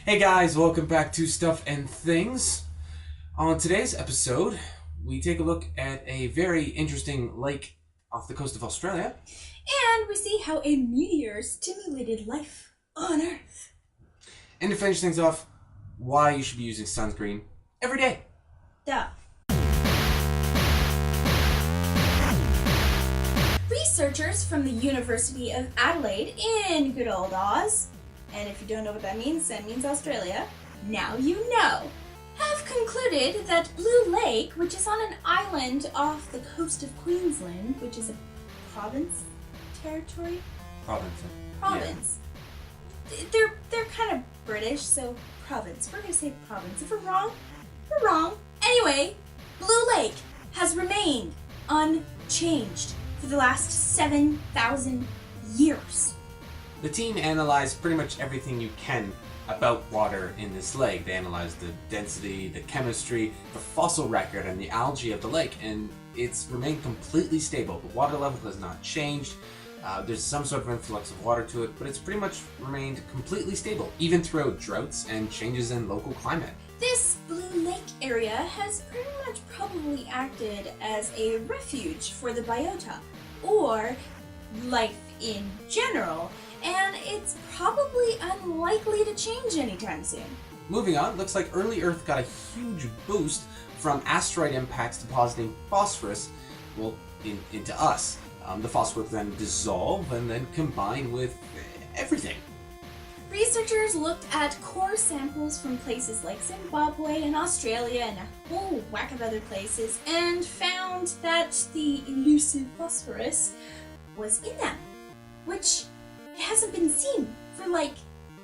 Hey guys, welcome back to Stuff and Things. On today's episode, we take a look at a very interesting lake off the coast of Australia. And we see how a meteor stimulated life on Earth. And to finish things off, why you should be using sunscreen every day. Duh. Researchers from the University of Adelaide in good old Oz, and if you don't know what that means Australia, now you know, have concluded that Blue Lake, which is on an island off the coast of Queensland, which is a province, territory? Province. Yeah. They're kind of British, so province. We're gonna say province. If we're wrong, we're wrong. Anyway, Blue Lake has remained unchanged for the last 7,000 years. The team analyzed pretty much everything you can about water in this lake. They analyzed the density, the chemistry, the fossil record, and the algae of the lake, and it's remained completely stable. The water level has not changed. There's some sort of influx of water to it, but it's pretty much remained completely stable, even throughout droughts and changes in local climate. This Blue Lake area has pretty much probably acted as a refuge for the biota, or life in general, and it's probably unlikely to change anytime soon. Moving on, looks like early Earth got a huge boost from asteroid impacts depositing phosphorus, into us. The phosphorus then dissolve and then combine with everything. Researchers looked at core samples from places like Zimbabwe and Australia and a whole whack of other places and found that the elusive phosphorus was in them, which it hasn't been seen for like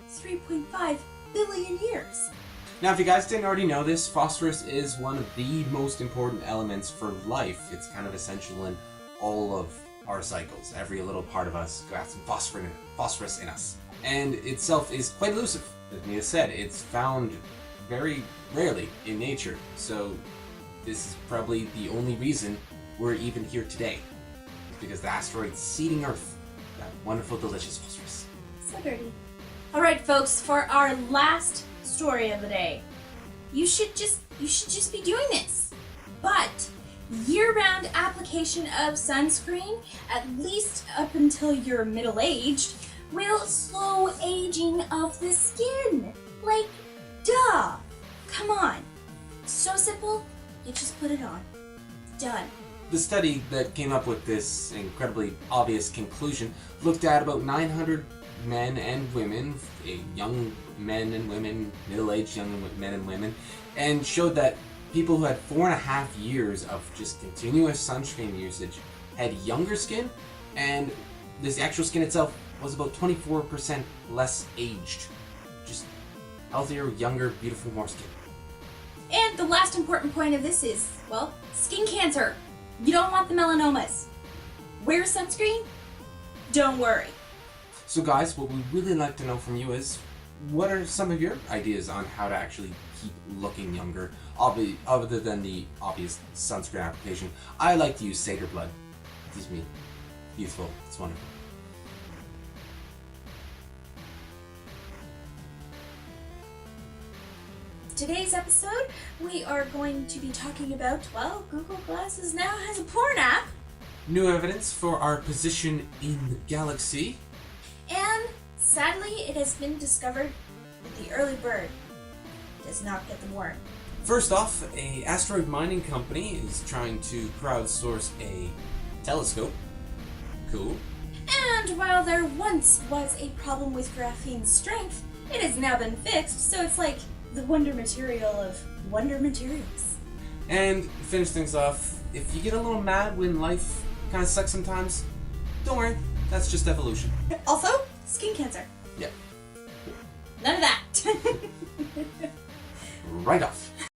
3.5 billion years. Now, if you guys didn't already know this, phosphorus is one of the most important elements for life. It's kind of essential in all of our cycles. Every little part of us got some phosphorus in us. And itself is quite elusive. As Mia said, it's found very rarely in nature. So this is probably the only reason we're even here today. It's because the asteroid's seeding Earth that wonderful, delicious phosphorus. So dirty. Alright folks, for our last story of the day. You should just be doing this. But year-round application of sunscreen, at least up until you're middle-aged, will slow aging of the skin. Like, duh. Come on. So simple, you just put it on. Done. The study that came up with this incredibly obvious conclusion looked at about 900 men and women, young men and women, middle-aged young men and women, and showed that people who had 4.5 years of just continuous sunscreen usage had younger skin, and this actual skin itself was about 24% less aged. Just healthier, younger, beautiful, more skin. And the last important point of this is, well, skin cancer. You don't want the melanomas. Wear sunscreen? Don't worry. So guys, what we'd really like to know from you is, what are some of your ideas on how to actually keep looking younger, other than the obvious sunscreen application? I like to use satyr blood. It gives me beautiful. It's wonderful. Today's episode, we are going to be talking about, well, Google Glasses now has a porn app. New evidence for our position in the galaxy. And sadly, it has been discovered that the early bird does not get the worm. First off, a asteroid mining company is trying to crowdsource a telescope. Cool. And while there once was a problem with graphene's strength, it has now been fixed, so it's like the wonder material of wonder materials. And to finish things off, if you get a little mad when life kind of sucks sometimes, don't worry, that's just evolution. Also, skin cancer. Yep. None of that. Right off.